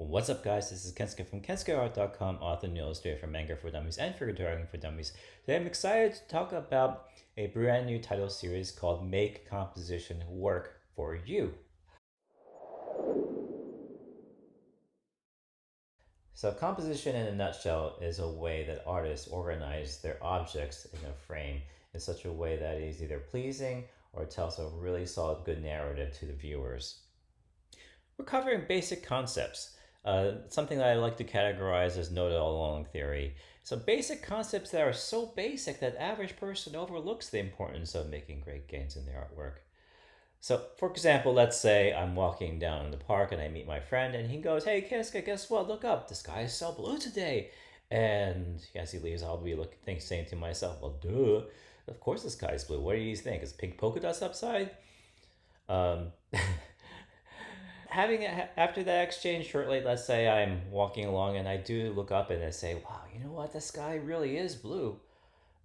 What's up, guys? This is Kensuke from KensukeART.com, author and illustrator for Manga for Dummies and figure drawing for Dummies. Today I'm excited to talk about a brand new title series called Make Composition Work for You. So composition in a nutshell is a way that artists organize their objects in a frame in such a way that it is either pleasing or tells a really solid, good narrative to the viewers. We're covering basic concepts. Something that I like to categorize as know-it-all-along theory. So basic concepts that are so basic that the average person overlooks the importance of making great gains in their artwork. So, for example, let's say I'm walking down in the park and I meet my friend and he goes, "Hey, Kiska, guess what? Look up. The sky is so blue today." And as he leaves, I'll be saying to myself, "Well, duh. Of course the sky is blue. What do you think? Is pink polka dots upside?" Um, After that exchange shortly, let's say I'm walking along and I do look up and I say, "Wow, you know what? The sky really is blue."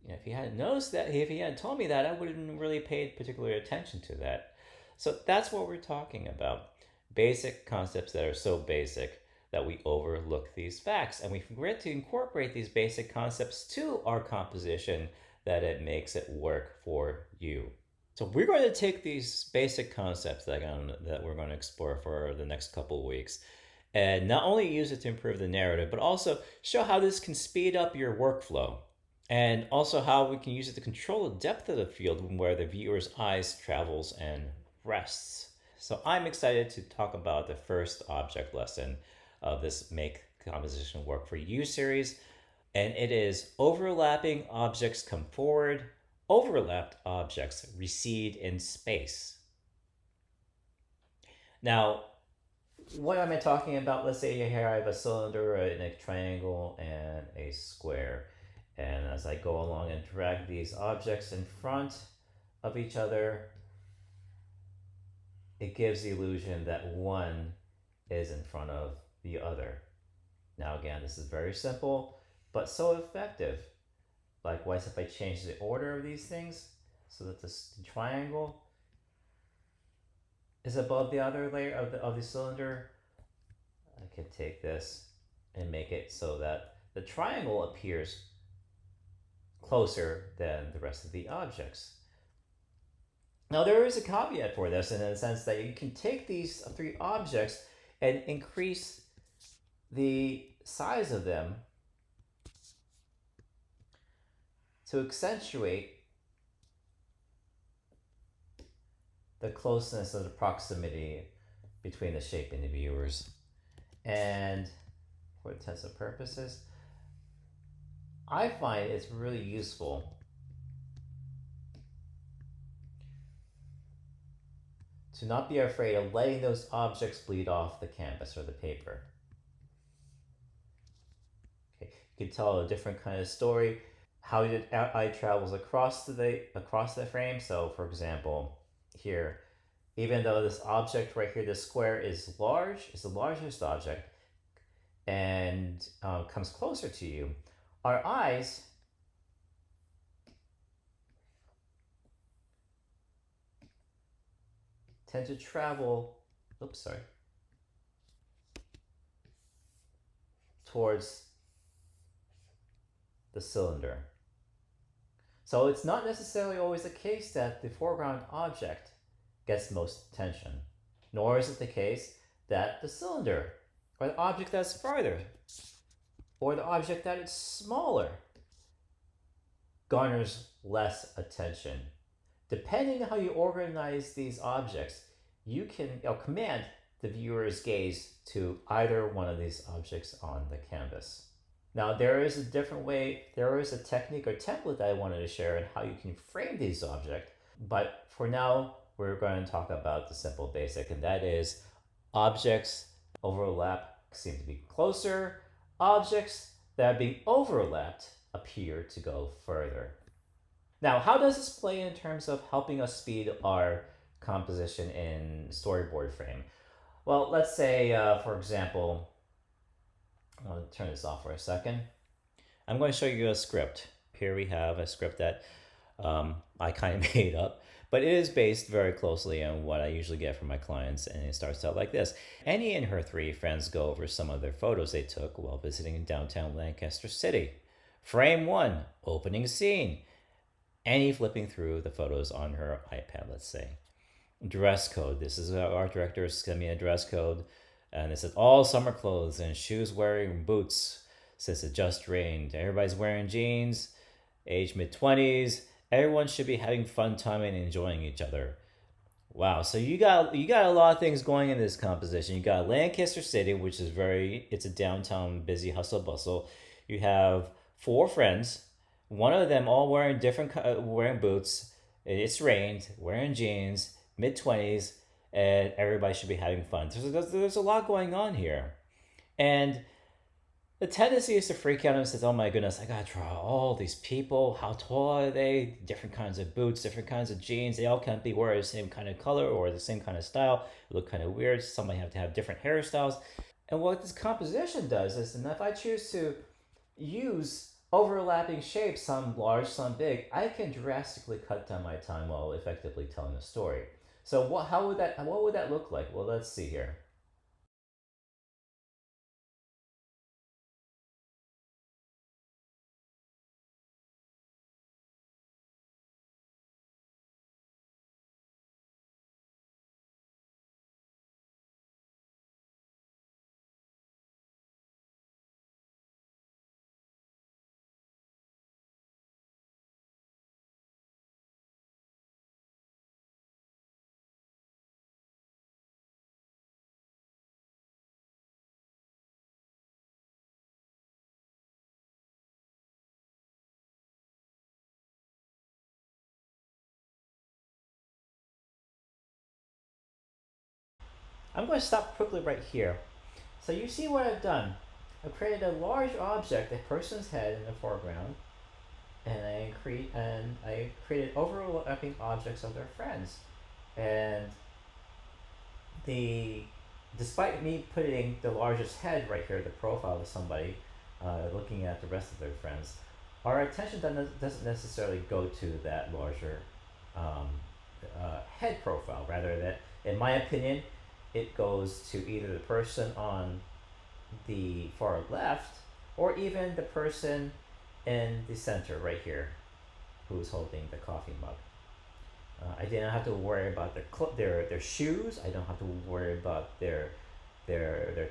If he hadn't noticed that, if he hadn't told me that, I wouldn't really paid particular attention to that. So that's what we're talking about. Basic concepts that are so basic that we overlook these facts. And we forget to incorporate these basic concepts to our composition that it makes it work for you. So we're going to take these basic concepts that we're going to explore for the next couple of weeks and not only use it to improve the narrative, but also show how this can speed up your workflow and also how we can use it to control the depth of the field where the viewer's eyes travels and rests. So I'm excited to talk about the first object lesson of this Make Composition Work for You series, and it is overlapping objects come forward, overlapped objects recede in space. Now, what am I talking about? Let's say here I have a cylinder, a triangle, and a square. And as I go along and drag these objects in front of each other, it gives the illusion that one is in front of the other. Now again, this is very simple, but so effective. Likewise, if I change the order of these things so that the triangle is above the other layer of the cylinder, I can take this and make it so that the triangle appears closer than the rest of the objects. Now there is a caveat for this in the sense that you can take these three objects and increase the size of them to accentuate the closeness of the proximity between the shape and the viewers. And for intents and purposes, I find it's really useful to not be afraid of letting those objects bleed off the canvas or the paper. Okay, you can tell a different kind of story. How the eye travels across the frame. So for example, here, even though this object right here, this square is large, it's the largest object, and comes closer to you, our eyes tend to travel, towards the cylinder. So it's not necessarily always the case that the foreground object gets most attention, nor is it the case that the cylinder or the object that's farther or the object that is smaller garners less attention. Depending on how you organize these objects, you can command the viewer's gaze to either one of these objects on the canvas. Now there is a different way, there is a technique or template that I wanted to share on how you can frame these objects, but for now we're going to talk about the simple basic, and that is objects overlap seem to be closer, objects that are being overlapped appear to go further. Now, how does this play in terms of helping us speed our composition in storyboard frame? Well, let's say, for example, I'll turn this off for a second. I'm going to show you a script. Here we have a script that I kind of made up, But it is based very closely on what I usually get from my clients, and it starts out like this. Annie and her three friends go over some of their photos they took while visiting in downtown Lancaster City. Frame 1, opening scene. Annie flipping through the photos on her iPad, let's say. Dress code. This is our art director sent me a dress code, and it says all summer clothes and shoes wearing boots since it just rained. Everybody's wearing jeans, age mid-20s. Everyone should be having fun time and enjoying each other. Wow, so you got a lot of things going in this composition. You got Lancaster City, which is it's a downtown busy hustle bustle. You have four friends, one of them all wearing wearing boots. It's rained, wearing jeans, mid 20s, and everybody should be having fun. There's a lot going on here, and the tendency is to freak out and says, "Oh my goodness, I gotta draw all these people. How tall are they? Different kinds of boots, different kinds of jeans. They all can't be wearing the same kind of color or the same kind of style. It look kind of weird. Somebody have to have different hairstyles." And what this composition does is, and if I choose to use overlapping shapes, some large, some big, I can drastically cut down my time while effectively telling a story. So what would that look like? Well, let's see here. I'm going to stop quickly right here. So you see what I've done. I've created a large object, a person's head in the foreground, and I created overlapping objects of their friends. And the despite me putting the largest head right here, the profile of somebody, looking at the rest of their friends, our attention doesn't necessarily go to that larger um, head profile. Rather, that in my opinion, it goes to either the person on the far left or even the person in the center right here who's holding the coffee mug. I didn't have to worry about their shoes. I don't have to worry about their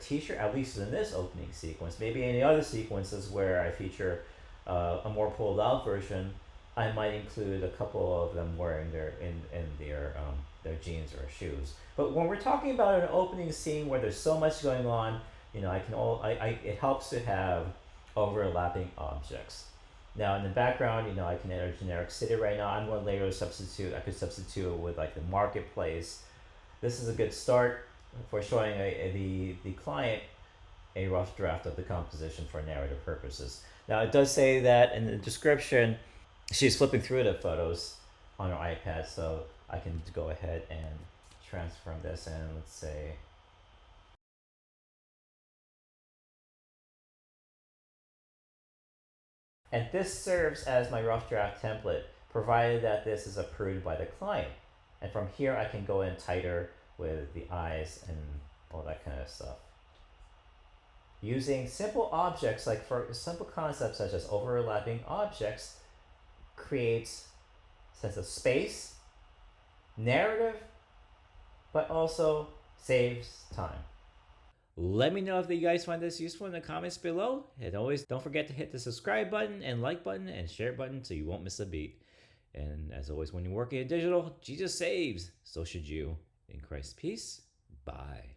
t-shirt. At least in this opening sequence. Maybe in the other sequences where I feature a more pulled out version, I might include a couple of them wearing in their jeans or shoes. But when we're talking about an opening scene where there's so much going on, it helps to have overlapping objects. Now in the background, I can enter generic city right now. I'm going to later substitute. I could substitute it with like the marketplace. This is a good start for showing the client a rough draft of the composition for narrative purposes. Now it does say that in the description, she's flipping through the photos on her iPad, so I can go ahead and transform this, and let's say and this serves as my rough draft template, provided that this is approved by the client. And from here, I can go in tighter with the eyes and all that kind of stuff. Using simple objects, like for simple concepts such as overlapping objects, creates sense of space, narrative, but also saves time. Let me know if you guys find this useful in the comments below. And always don't forget to hit the subscribe button and like button and share button so you won't miss a beat. And as always, when you're working in digital, Jesus saves. So should you. In Christ's peace, bye.